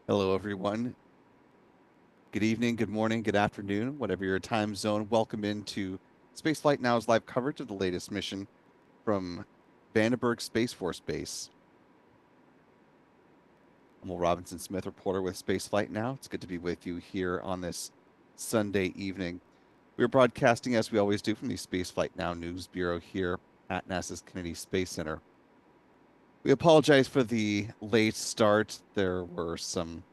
Hello, everyone. Good evening, good morning, good afternoon, whatever your time zone. Welcome into Spaceflight Now's live coverage of the latest mission from Vandenberg Space Force Base. I'm Will Robinson Smith, reporter with Spaceflight Now. It's good to be with you here on this Sunday evening. We're broadcasting, as we always do, from the Spaceflight Now News Bureau here at NASA's Kennedy Space Center. We apologize for the late start. There were some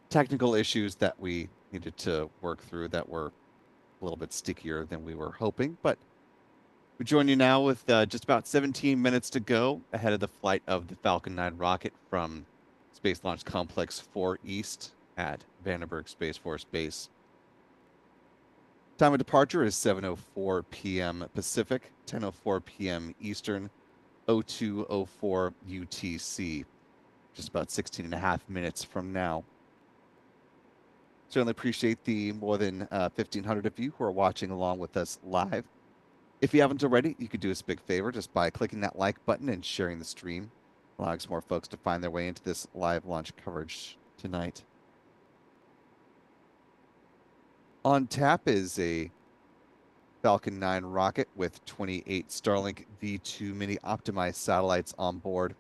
technical issues that we needed to work through that were a little bit stickier than we were hoping. But we join you now with just about 17 minutes to go ahead of the flight of the Falcon 9 rocket from Space Launch Complex 4 East at Vandenberg Space Force Base. Time of departure is 7:04 p.m. Pacific, 10:04 p.m. Eastern, 02:04 UTC, just about 16 and a half minutes from now. Certainly appreciate the more than 1,500 of you who are watching along with us live. If you haven't already, you could do us a big favor just by clicking that like button and sharing the stream, allowing some more folks to find their way into this live launch coverage tonight. On tap is a Falcon 9 rocket with 28 Starlink V2 mini optimized satellites on board.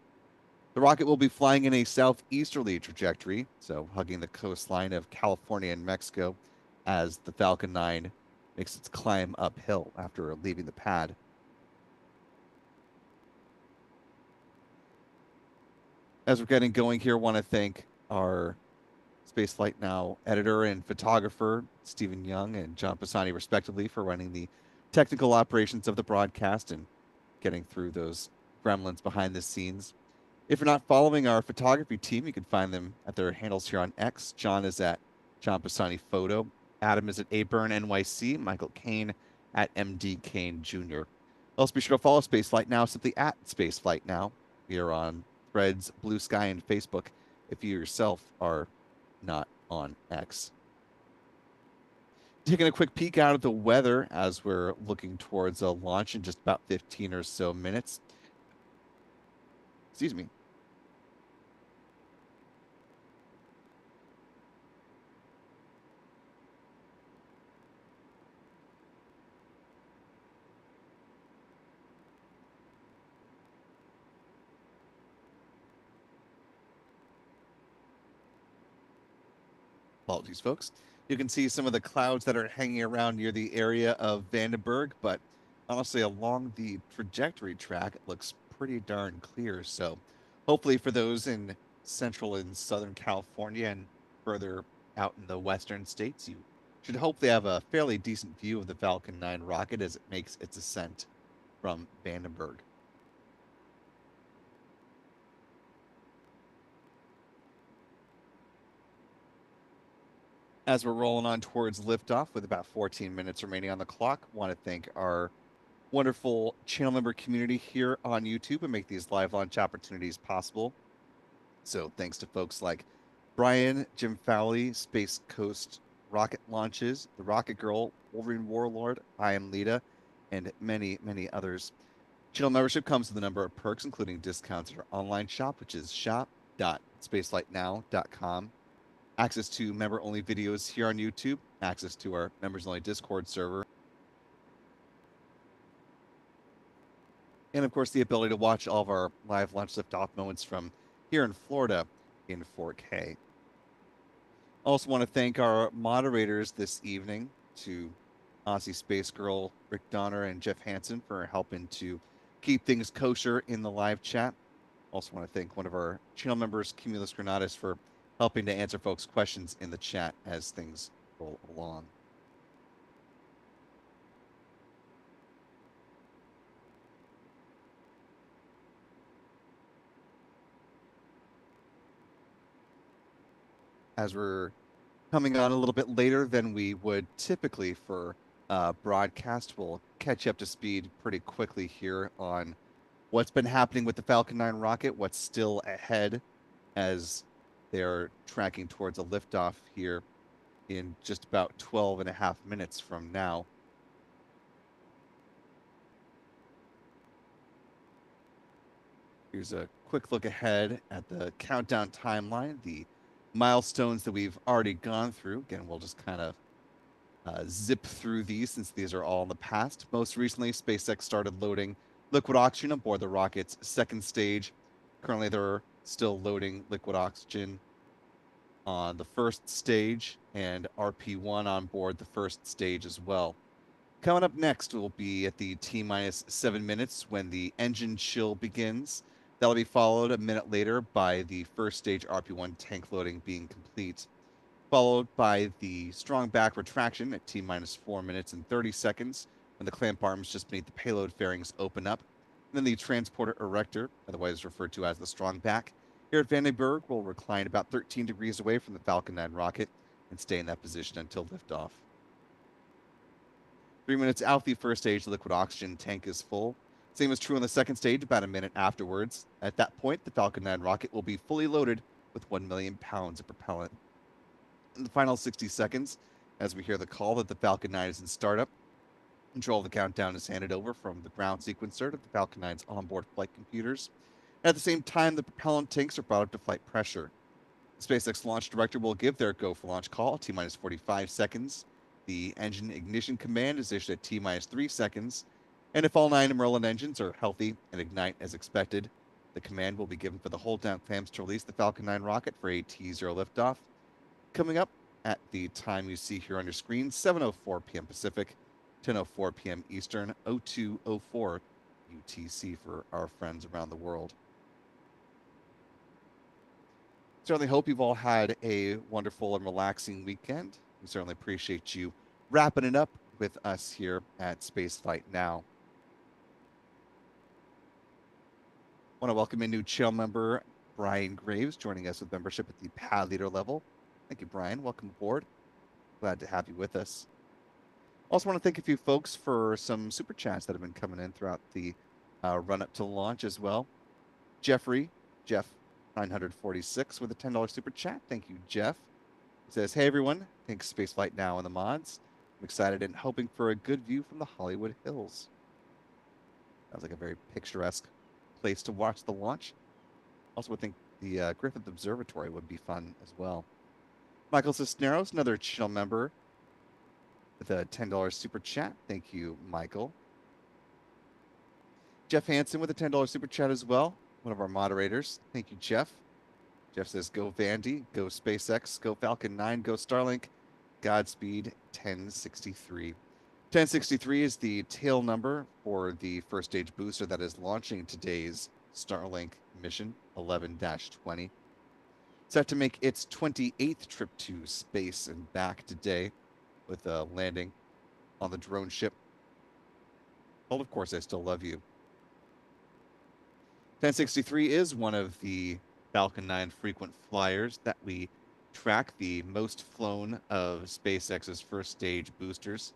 The rocket will be flying in a southeasterly trajectory, so hugging the coastline of California and Mexico as the Falcon 9 makes its climb uphill after leaving the pad. As we're getting going here, I want to thank our Spaceflight Now editor and photographer, Stephen Young and John Pisani, respectively, for running the technical operations of the broadcast and getting through those gremlins behind the scenes. If you're not following our photography team, you can find them at their handles here on X. John is at John Pisani Photo. Adam is at Aburn NYC. Michael Kane at MD Kane Jr. Also, be sure to follow Spaceflight Now simply at Spaceflight Now. We are on Threads, Blue Sky, and Facebook if you yourself are not on X. Taking a quick peek out of the weather as we're looking towards a launch in just about 15 or so minutes. Excuse me. Apologies, folks. You can see some of the clouds that are hanging around near the area of Vandenberg, but honestly, along the trajectory track, it looks pretty darn clear. So hopefully for those in central and southern California and further out in the western states, you should hopefully have a fairly decent view of the Falcon 9 rocket as it makes its ascent from Vandenberg. As we're rolling on towards liftoff with about 14 minutes remaining on the clock, want to thank our wonderful channel member community here on YouTube and make these live launch opportunities possible. So thanks to folks like Brian, Jim Fowley, Space Coast Rocket Launches, The Rocket Girl, Wolverine Warlord, I Am Lita, and many, many others. Channel membership comes with a number of perks, including discounts at our online shop, which is shop.spacelightnow.com. Access to member-only videos here on YouTube, access to our members-only Discord server, and of course the ability to watch all of our live launch liftoff moments from here in Florida in 4K. Also want to thank our moderators this evening, to Aussie Space Girl, Rick Donner, and Jeff Hansen for helping to keep things kosher in the live chat. Also want to thank one of our channel members, Cumulus Granatus, for helping to answer folks' questions in the chat as things roll along. As we're coming on a little bit later than we would typically for broadcast, we'll catch you up to speed pretty quickly here on what's been happening with the Falcon 9 rocket, what's still ahead as they're tracking towards a liftoff here in just about 12 and a half minutes from now. Here's a quick look ahead at the countdown timeline. The milestones that we've already gone through. Again, we'll just kind of zip through these since these are all in the past. Most recently, SpaceX started loading liquid oxygen aboard the rocket's second stage. Currently, they're still loading liquid oxygen on the first stage and RP1 on board the first stage as well. Coming up next will be at the T minus 7 minutes when the engine chill begins. That'll be followed a minute later by the first stage RP1 tank loading being complete, followed by the strong back retraction at T minus 4 minutes and 30 seconds when the clamp arms just beneath the payload fairings open up. And then the transporter erector, otherwise referred to as the strong back, here at Vandenberg will recline about 13 degrees away from the Falcon 9 rocket and stay in that position until liftoff. 3 minutes out the first stage, the liquid oxygen tank is full. Same is true on the second stage about a minute afterwards. At that point, the Falcon 9 rocket will be fully loaded with 1 million pounds of propellant. In the final 60 seconds, as we hear the call that the Falcon 9 is in startup, control of the countdown is handed over from the ground sequencer to the Falcon 9's onboard flight computers. At the same time, the propellant tanks are brought up to flight pressure. The SpaceX launch director will give their go for launch call at T minus 45 seconds. The engine ignition command is issued at T minus 3 seconds. And if all 9 Merlin engines are healthy and ignite as expected, the command will be given for the hold down clamps to release the Falcon 9 rocket for a T0 liftoff. Coming up at the time you see here on your screen, 7:04 p.m. Pacific, 10:04 p.m. Eastern, 02:04 UTC for our friends around the world. Certainly hope you've all had a wonderful and relaxing weekend. We certainly appreciate you wrapping it up with us here at Spaceflight Now. I want to welcome a new channel member, Brian Graves, joining us with membership at the pad leader level. Thank you, Brian. Welcome aboard. Glad to have you with us. Also want to thank a few folks for some super chats that have been coming in throughout the run up to launch as well. Jeff 946 with a $10 super chat. Thank you, Jeff. He says, hey everyone, thanks Spaceflight Now and the mods. I'm excited and hoping for a good view from the Hollywood Hills. Sounds like a very picturesque place to watch the launch. Also would think the Griffith Observatory would be fun as well. Michael Cisneros, another channel member with a $10 super chat. Thank you, Michael. Jeff Hansen with a $10 super chat as well, one of our moderators. Thank you, Jeff. Jeff says, go Vandy, go SpaceX, go Falcon 9, go Starlink, Godspeed 1063. 1063 is the tail number for the first stage booster that is launching today's Starlink mission 11-20. Set to make its 28th trip to space and back today with a landing on the drone ship. Well, of course, I still love you. 1063 is one of the Falcon 9 frequent flyers that we track, the most flown of SpaceX's first stage boosters.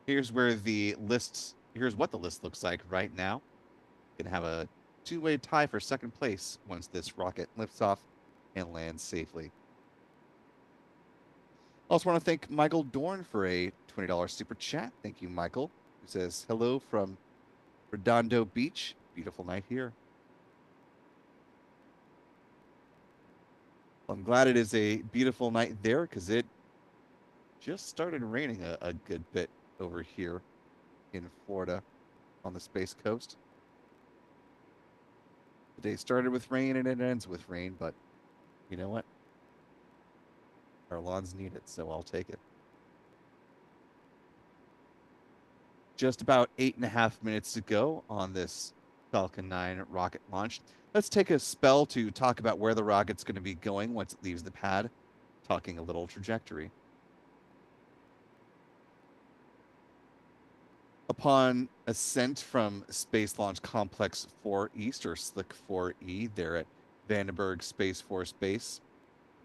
Here's what the list looks like right now. Gonna have a two-way tie for second place once this rocket lifts off and lands safely. Also want to thank Michael Dorn for a $20 super chat. Thank you, Michael, who says, hello from Redondo Beach. Beautiful night here. Well, I'm glad it is a beautiful night there because it just started raining a good bit over here in Florida on the Space Coast. The day started with rain and it ends with rain, but you know what? Our lawns need it, so I'll take it. Just about 8.5 minutes to go on this Falcon 9 rocket launch. Let's take a spell to talk about where the rocket's going to be going once it leaves the pad, talking a little trajectory. Upon ascent from Space Launch Complex 4 East, or Slick 4E, there at Vandenberg Space Force Base,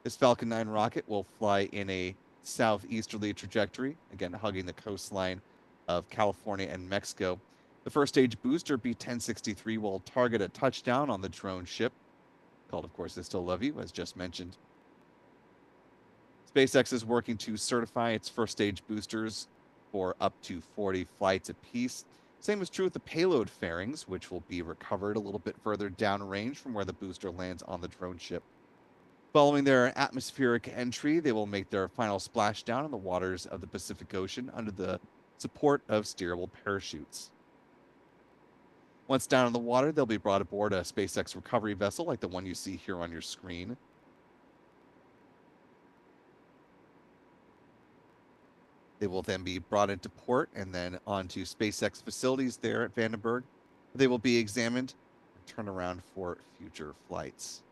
this Falcon 9 rocket will fly in a southeasterly trajectory, again hugging the coastline of California and Mexico. The first stage booster, B-1063, will target a touchdown on the drone ship, called, of course, I Still Love You, as just mentioned. SpaceX is working to certify its first stage boosters for up to 40 flights apiece. Same is true with the payload fairings, which will be recovered a little bit further downrange from where the booster lands on the drone ship. Following their atmospheric entry, they will make their final splashdown in the waters of the Pacific Ocean under the support of steerable parachutes. Once down in the water, they'll be brought aboard a SpaceX recovery vessel like the one you see here on your screen. They will then be brought into port and then onto SpaceX facilities there at Vandenberg. They will be examined and turned around for future flights.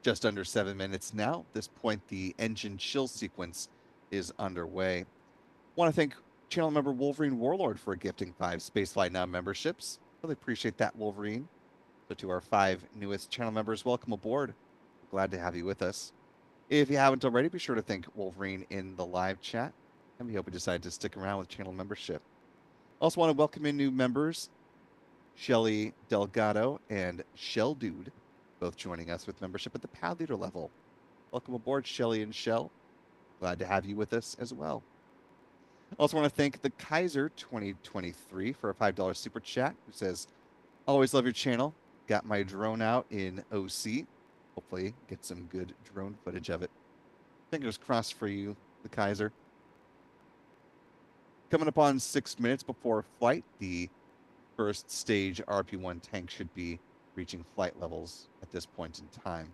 Just under 7 minutes now. At this point, the engine chill sequence is underway. Want to thank channel member Wolverine Warlord for gifting 5 Spaceflight Now memberships. Really appreciate that, Wolverine. So to our 5 newest channel members, welcome aboard. Glad to have you with us. If you haven't already, be sure to thank Wolverine in the live chat, and we hope you decide to stick around with channel membership. Also want to welcome in new members, Shelly Delgado and Shell Dude, both joining us with membership at the Pad Leader level. Welcome aboard, Shelly and Shell. Glad to have you with us as well. Also want to thank the Kaiser 2023 for a $5 super chat, who says, always love your channel. Got my drone out in OC. Hopefully get some good drone footage of it. Fingers crossed for you, the Kaiser. Coming up on 6 minutes before flight, the first stage RP-1 tank should be reaching flight levels at this point in time.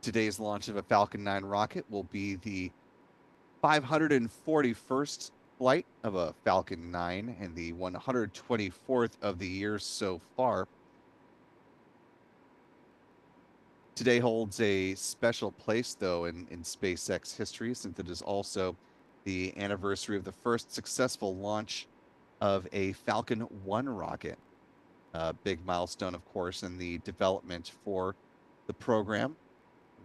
Today's launch of a Falcon 9 rocket will be the 541st flight of a Falcon 9 and the 124th of the year so far. Today holds a special place, though, in SpaceX history, since it is also the anniversary of the first successful launch of a Falcon 1 rocket. A big milestone, of course, in the development for the program.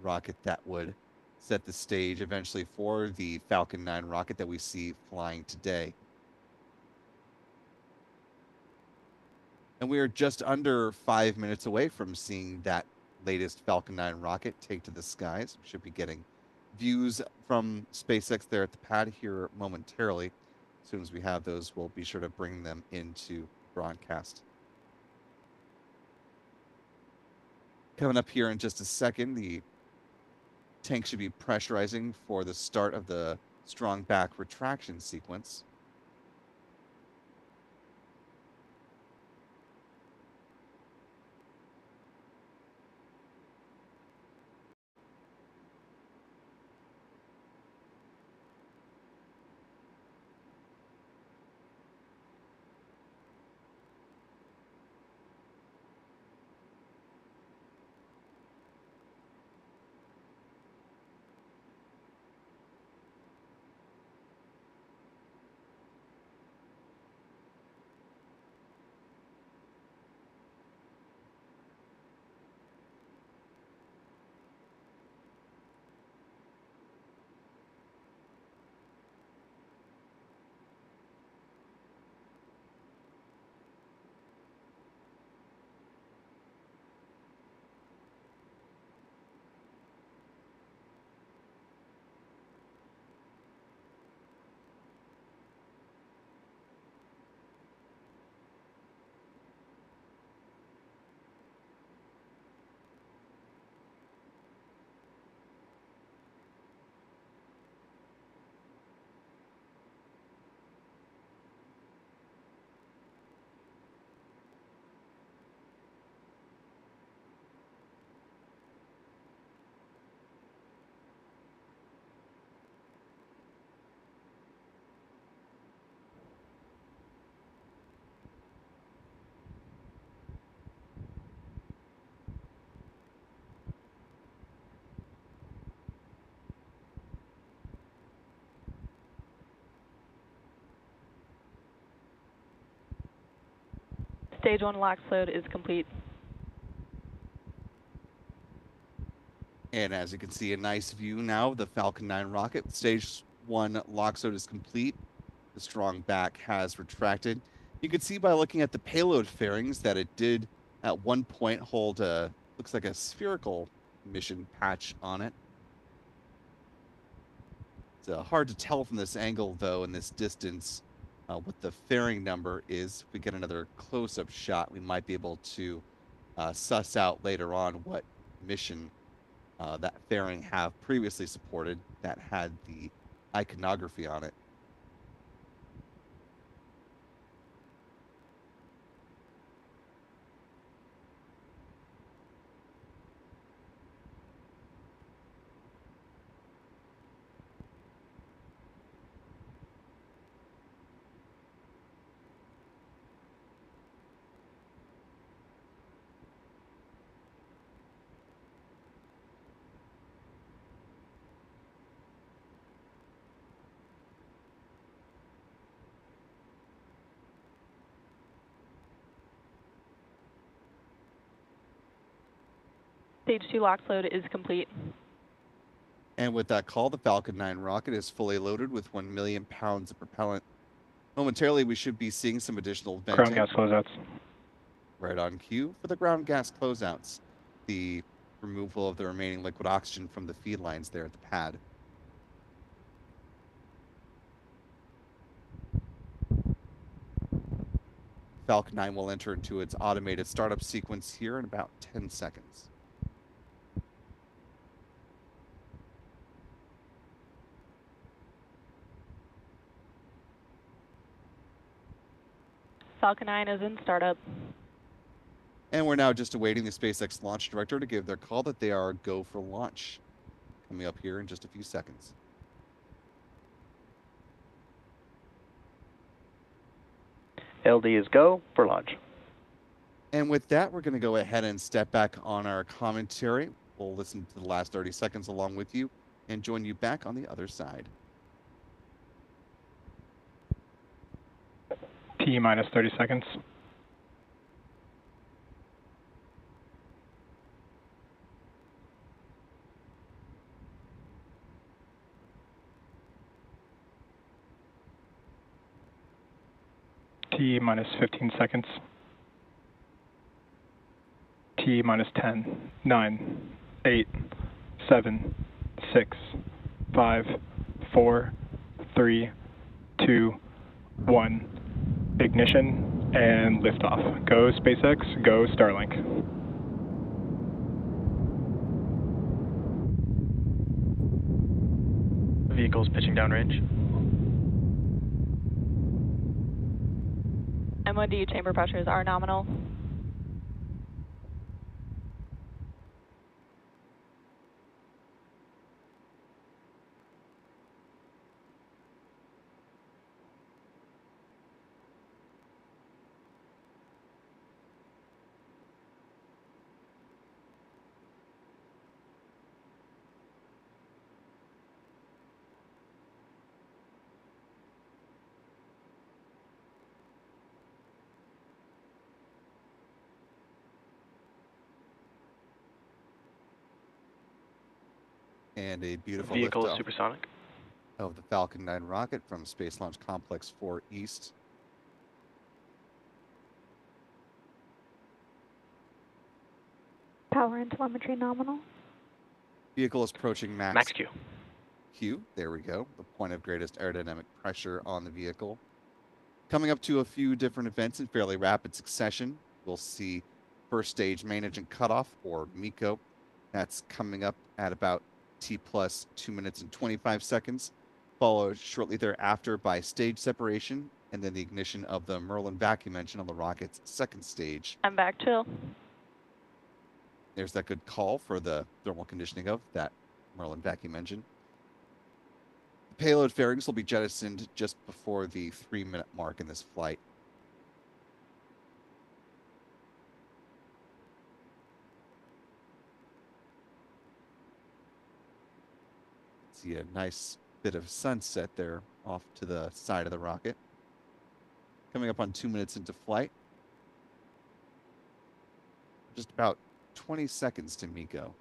Rocket that would set the stage eventually for the Falcon 9 rocket that we see flying today. And we are just under 5 minutes away from seeing that latest Falcon 9 rocket take to the skies. We should be getting views from SpaceX there at the pad here momentarily. As soon as we have those, we'll be sure to bring them into broadcast. Coming up here in just a second, the tank should be pressurizing for the start of the strong back retraction sequence. Stage 1 LOX load is complete. And as you can see, a nice view now of the Falcon 9 rocket. Stage 1 lock-load is complete. The strong back has retracted. You can see by looking at the payload fairings that it did at one point hold a, looks like a spherical mission patch on it. It's hard to tell from this angle, though, in this distance, what the fairing number is. If we get another close-up shot, we might be able to suss out later on what mission that fairing have previously supported that had the iconography on it. Stage 2 lock load is complete. And with that call, the Falcon 9 rocket is fully loaded with 1 million pounds of propellant. Momentarily, we should be seeing some additional venting. Ground gas closeouts. Right on cue for the ground gas closeouts. The removal of the remaining liquid oxygen from the feed lines there at the pad. Falcon 9 will enter into its automated startup sequence here in about 10 seconds. Falcon 9 is in startup. And we're now just awaiting the SpaceX launch director to give their call that they are go for launch. Coming up here in just a few seconds. LD is go for launch. And with that, we're going to go ahead and step back on our commentary. We'll listen to the last 30 seconds along with you and join you back on the other side. T minus 30 seconds. T minus 15 seconds. T minus 10, 9, 8, 7, 6, 5, 4, 3, 2, 1. Ignition and liftoff. Go SpaceX, go Starlink. Vehicles pitching downrange. MOD chamber pressures are nominal. And a beautiful Vehicle liftoff supersonic. of the Falcon 9 rocket from Space Launch Complex 4 East. Power and telemetry nominal. Vehicle is approaching Max Q. Q. There we go. The point of greatest aerodynamic pressure on the vehicle. Coming up to a few different events in fairly rapid succession. We'll see first stage main engine cutoff, or MECO. That's coming up at about T plus 2 minutes and 25 seconds, followed shortly thereafter by stage separation, and then the ignition of the Merlin vacuum engine on the rocket's second stage. I'm back chill. There's that good call for the thermal conditioning of that Merlin vacuum engine. The payload fairings will be jettisoned just before the 3-minute mark in this flight. See a nice bit of sunset there off to the side of the rocket. Coming up on 2 minutes into flight. Just about 20 seconds to MECO.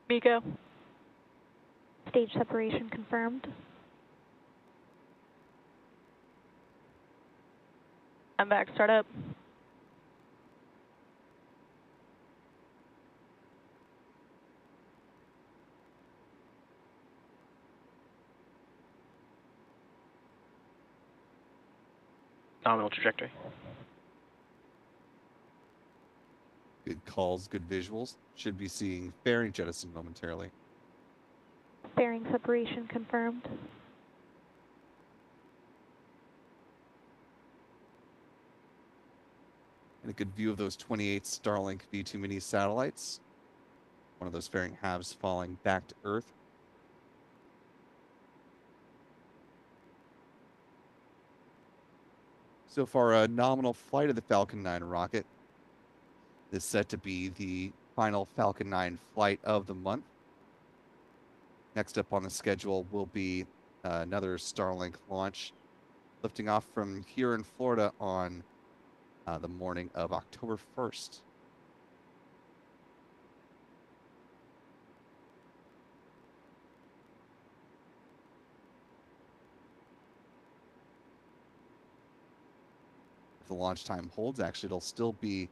MECO. Stage separation confirmed. MVAC startup. Nominal trajectory. Good calls, good visuals. Should be seeing fairing jettison momentarily. Fairing separation confirmed. And a good view of those 28 Starlink V2 mini satellites. One of those fairing halves falling back to Earth. So far, a nominal flight of the Falcon 9 rocket is set to be the final Falcon 9 flight of the month. Next up on the schedule will be another Starlink launch, lifting off from here in Florida on the morning of October 1st. If the launch time holds, actually, it'll still be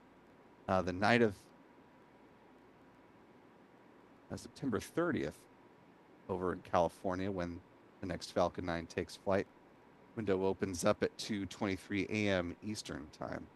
the night of September 30th over in California when the next Falcon 9 takes flight. Window opens up at 2:23 a.m. Eastern Time.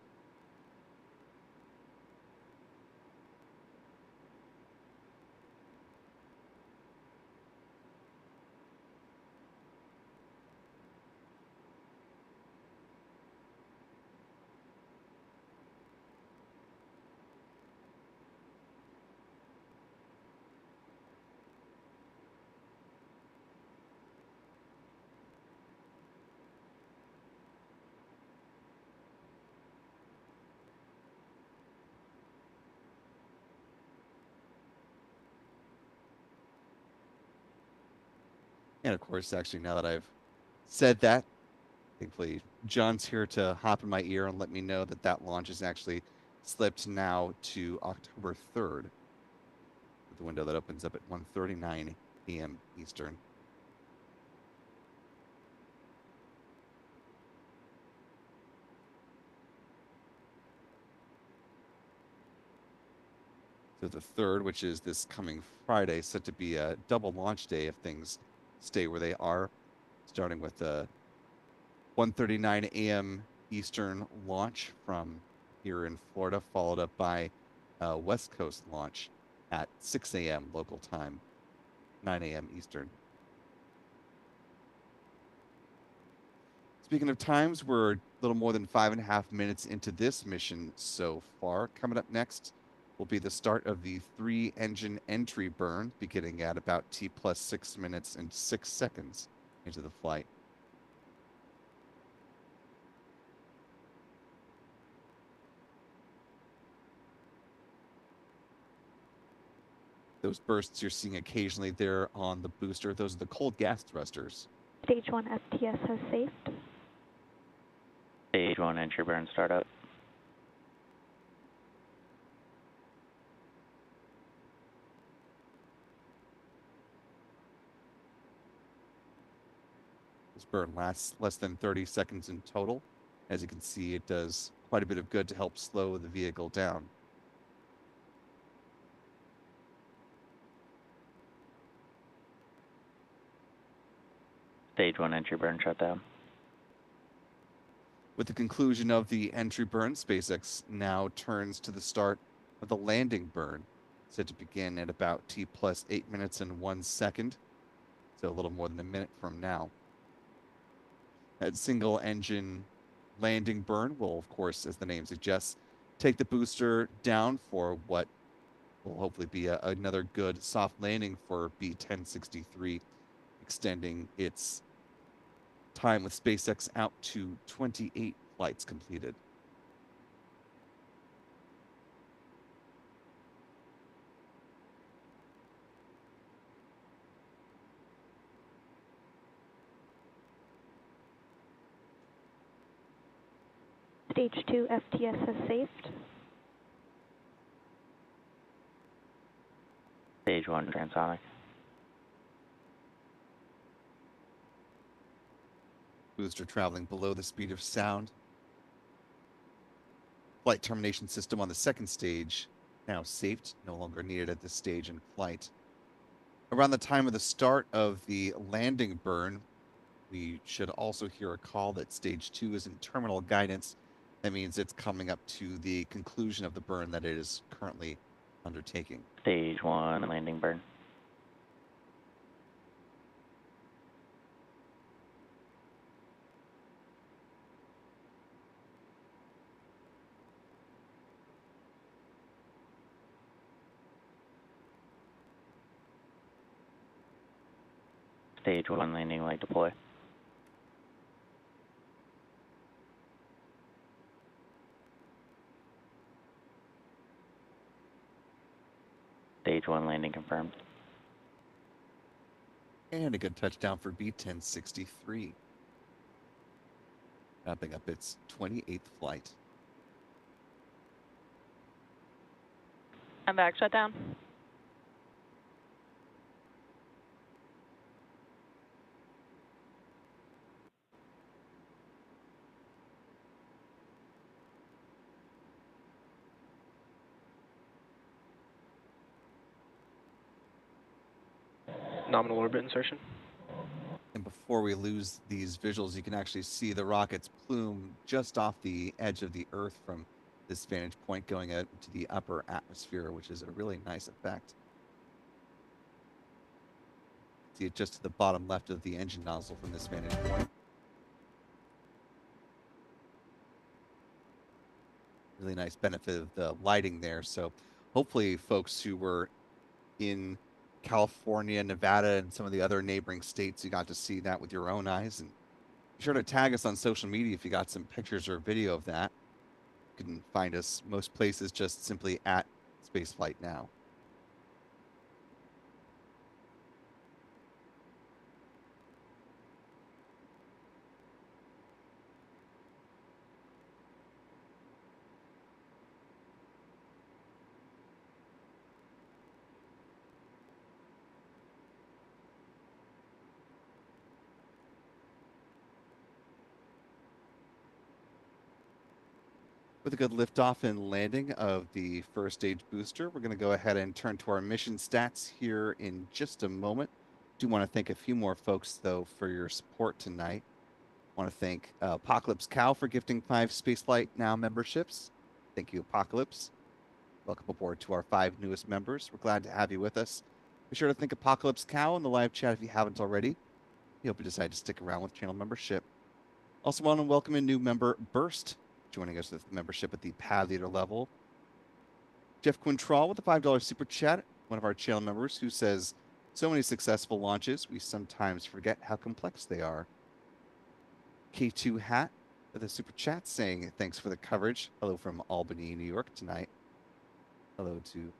And of course, actually, now that I've said that, thankfully, John's here to hop in my ear and let me know that that launch is actually slipped now to October 3rd. With the window that opens up at 1:39 p.m. Eastern. So the 3rd, which is this coming Friday, set to be a double launch day if things stay where they are, starting with a 1:39 a.m. Eastern launch from here in Florida, followed up by a West Coast launch at 6 a.m. local time, 9 a.m. Eastern. Speaking of times, we're a little more than 5.5 minutes into this mission so far. Coming up next will be the start of the 3-engine entry burn, beginning at about T plus 6 minutes and 6 seconds into the flight. Those bursts you're seeing occasionally there on the booster, those are the cold gas thrusters. Stage 1 FTS has safed. Stage 1 entry burn startup. This burn lasts less than 30 seconds in total. As you can see, it does quite a bit of good to help slow the vehicle down. Stage 1 entry burn shutdown. With the conclusion of the entry burn, SpaceX now turns to the start of the landing burn, set to begin at about T plus 8 minutes and 1 second, so a little more than a minute from now. That single engine landing burn will, of course, as the name suggests, take the booster down for what will hopefully be another good soft landing for B-1063, extending its time with SpaceX out to 28 flights completed. Stage 2 FTS has safed. Stage 1 transonic. Booster traveling below the speed of sound. Flight termination system on the second stage, now Sept, no longer needed at this stage in flight. Around the time of the start of the landing burn, we should also hear a call that stage 2 is in terminal guidance. That means it's coming up to the conclusion of the burn that it is currently undertaking. Stage 1 landing burn. Stage 1 landing light deploy. Stage 1 landing confirmed. And a good touchdown for B-1063. Wrapping up its 28th flight. I'm back. Shut down. Nominal orbit insertion. And before we lose these visuals, you can actually see the rocket's plume just off the edge of the Earth from this vantage point going out to the upper atmosphere, which is a really nice effect. See it just to the bottom left of the engine nozzle from this vantage point. Really nice benefit of the lighting there. So hopefully folks who were in California, Nevada, and some of the other neighboring states, you got to see that with your own eyes. And be sure to tag us on social media if you got some pictures or video of that. You can find us most places just simply at Spaceflight Now. With a good liftoff and landing of the first stage booster, we're going to go ahead and turn to our mission stats here in just a moment. Do want to thank a few more folks, though, for your support tonight. Want to thank Apocalypse Cow for gifting 5 Spaceflight Now memberships. Thank you, Apocalypse. Welcome aboard to our 5 newest members. We're glad to have you with us. Be sure to thank Apocalypse Cow in the live chat if you haven't already. We hope you decide to stick around with channel membership. Also want to welcome a new member, Burst, joining us with membership at the Pad Leader level. Jeff Quintrall with a $5 super chat, one of our channel members, who says, so many successful launches, we sometimes forget how complex they are. K2 Hat with a super chat saying, thanks for the coverage. Hello from Albany, New York tonight. Hello to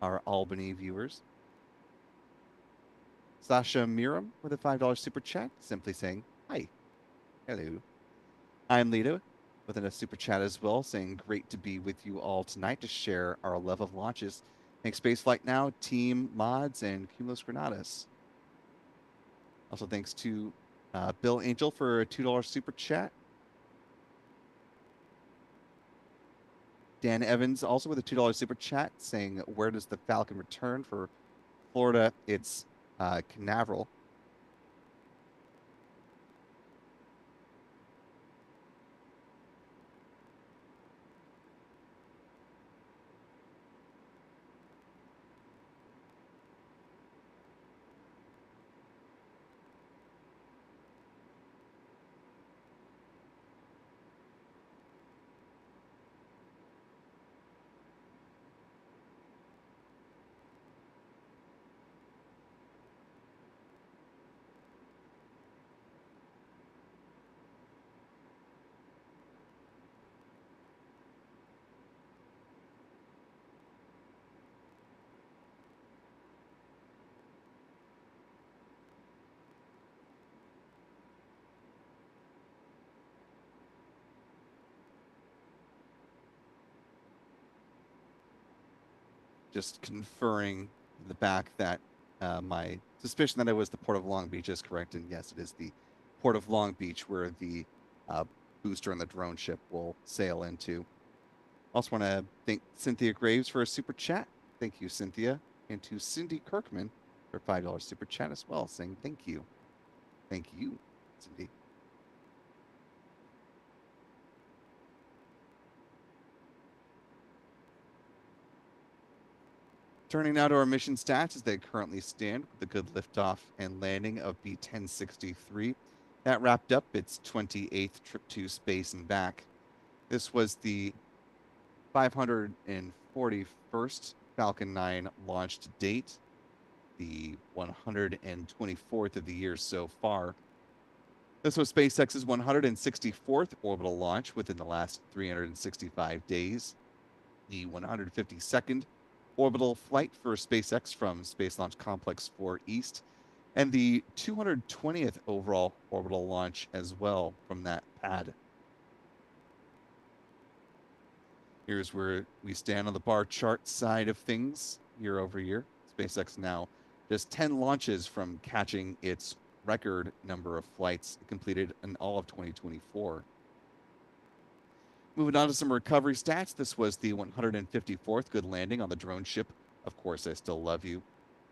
our Albany viewers. Sasha Miram with a $5 super chat, simply saying, hi. Hello. I'm Lito with a super chat as well, saying great to be with you all tonight to share our love of launches. Thanks Spaceflight Now, Team Mods, and Cumulus Granatus. Also thanks to Bill Angel for a $2 super chat. Dan Evans also with a $2 super chat, saying where does the Falcon return? For Florida, it's Canaveral. Just conferring in the back that my suspicion that it was the Port of Long Beach is correct, and yes, it is the Port of Long Beach where the booster and the drone ship will sail into. Also want to thank Cynthia Graves for a super chat. Thank you, Cynthia. And to Cindy Kirkman for $5 super chat as well, saying thank you. Thank you, Cindy. Turning now to our mission stats as they currently stand with a good liftoff and landing of B-1063. That wrapped up its 28th trip to space and back. This was the 541st Falcon 9 launch to date, the 124th of the year so far. This was SpaceX's 164th orbital launch within the last 365 days, the 152nd orbital flight for SpaceX from Space Launch Complex 4 East, and the 220th overall orbital launch as well from that pad. Here's where we stand on the bar chart side of things year over year. SpaceX now just 10 launches from catching its record number of flights completed in all of 2024. Moving on to some recovery stats. This was the 154th good landing on the drone ship. Of course, I still love you.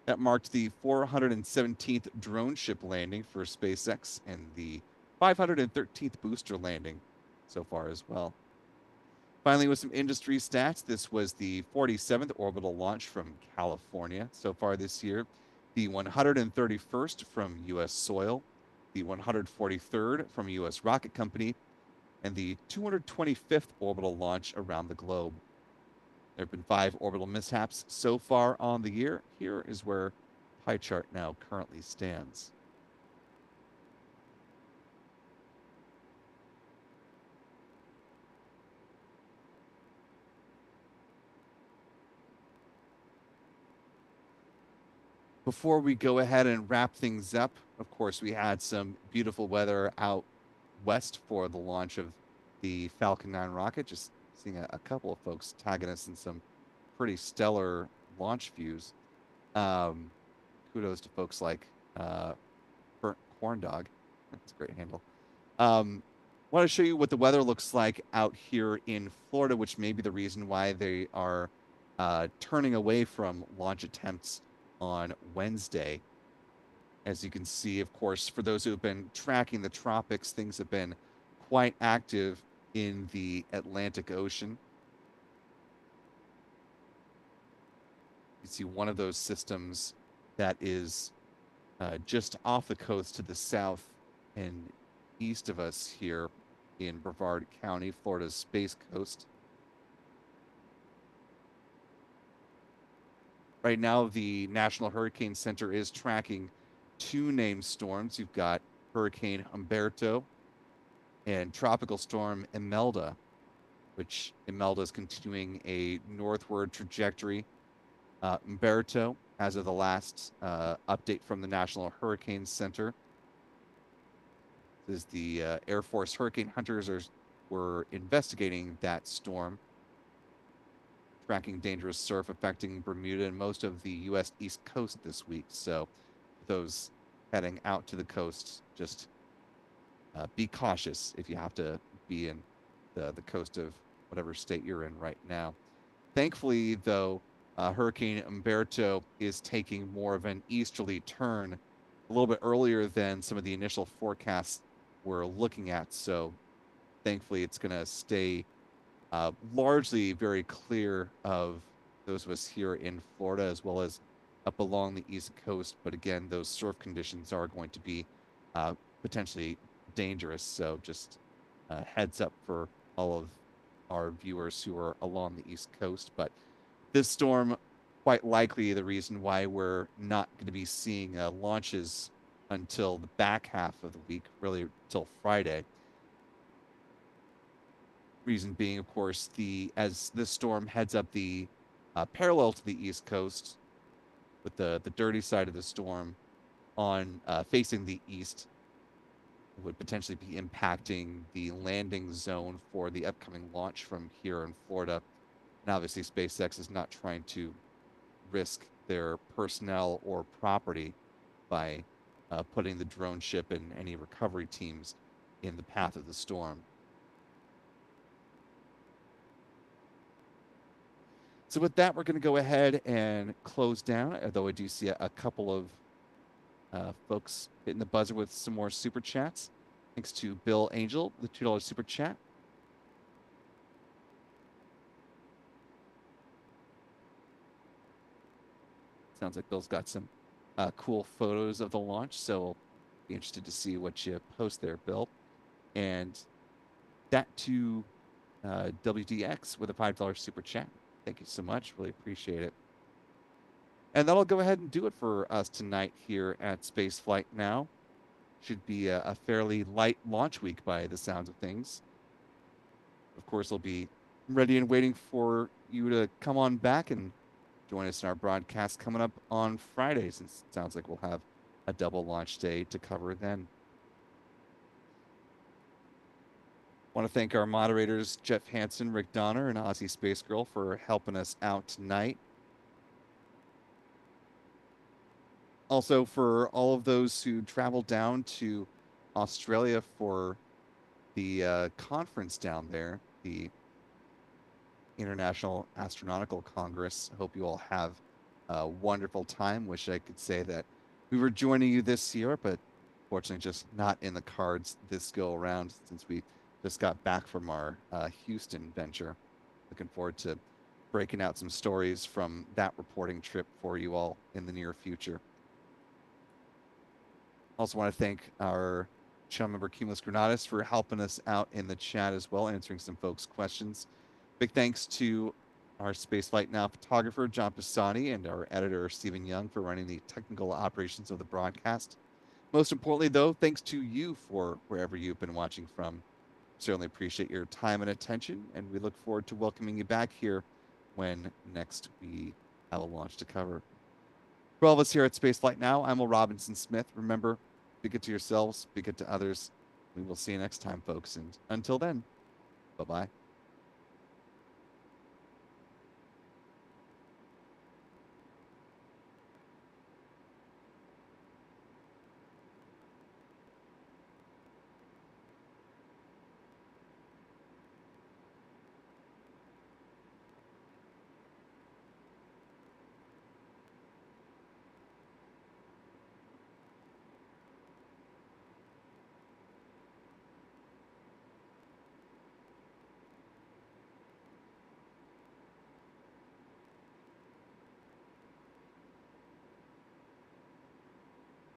That marked the 417th drone ship landing for SpaceX and the 513th booster landing so far as well. Finally, with some industry stats, this was the 47th orbital launch from California so far this year, the 131st from U.S. soil, the 143rd from U.S. rocket company, and the 225th orbital launch around the globe. There have been 5 orbital mishaps so far on the year. Here is where pie chart now currently stands. Before we go ahead and wrap things up, of course, we had some beautiful weather out west for the launch of the Falcon 9 rocket. Just seeing a couple of folks tagging us in some pretty stellar launch views. Kudos to folks like Burnt Corn Dog. That's a great handle. Want to show you what the weather looks like out here in Florida, which may be the reason why they are turning away from launch attempts on Wednesday. As you can see, of course, for those who have been tracking the tropics, things have been quite active in the Atlantic Ocean. You see one of those systems that is just off the coast to the south and east of us here in Brevard County, Florida's Space Coast. Right now, the National Hurricane Center is tracking 2 named storms. You've got Hurricane Humberto and Tropical Storm Imelda, which Imelda is continuing a northward trajectory. Humberto, as of the last update from the National Hurricane Center, is the Air Force Hurricane Hunters were investigating that storm, tracking dangerous surf affecting Bermuda and most of the U.S. East Coast this week. So those heading out to the coast, just be cautious if you have to be in the coast of whatever state you're in right now. Thankfully, though, Hurricane Humberto is taking more of an easterly turn a little bit earlier than some of the initial forecasts we're looking at. So thankfully, it's going to stay largely very clear of those of us here in Florida as well as up along the East Coast. But again, those surf conditions are going to be potentially dangerous. So just heads up for all of our viewers who are along the East Coast. But this storm, quite likely the reason why we're not going to be seeing launches until the back half of the week, really till Friday. Reason being, of course, as this storm heads up the parallel to the East Coast, with the dirty side of the storm on facing the east, would potentially be impacting the landing zone for the upcoming launch from here in Florida. And obviously, SpaceX is not trying to risk their personnel or property by putting the drone ship and any recovery teams in the path of the storm. So with that, we're going to go ahead and close down, although I do see a couple of folks hitting the buzzer with some more super chats. Thanks to Bill Angel, the $2 super chat. Sounds like Bill's got some cool photos of the launch, so I'll be interested to see what you post there, Bill. And that to WDX with a $5 super chat. Thank you so much. Really appreciate it. And that'll go ahead and do it for us tonight here at Spaceflight Now. Should be a fairly light launch week by the sounds of things. Of course, I'll be ready and waiting for you to come on back and join us in our broadcast coming up on Friday, since it sounds like we'll have a double launch day to cover then. I want to thank our moderators, Jeff Hansen, Rick Donner, and Aussie Space Girl for helping us out tonight. Also, for all of those who traveled down to Australia for the conference down there, the International Astronautical Congress. I hope you all have a wonderful time. Wish I could say that we were joining you this year, but fortunately just not in the cards this go around, since we just got back from our Houston venture. Looking forward to breaking out some stories from that reporting trip for you all in the near future. Also want to thank our channel member Cumulus Granatus for helping us out in the chat as well, answering some folks' questions. Big thanks to our Spaceflight Now photographer, John Pisani, and our editor, Stephen Young, for running the technical operations of the broadcast. Most importantly, though, thanks to you for wherever you've been watching from. Certainly appreciate your time and attention, and we look forward to welcoming you back here when next we have a launch to cover. For all of us here at Spaceflight Now, I'm Will Robinson Smith. Remember, be good to yourselves, be good to others. We will see you next time, folks, and until then, bye-bye.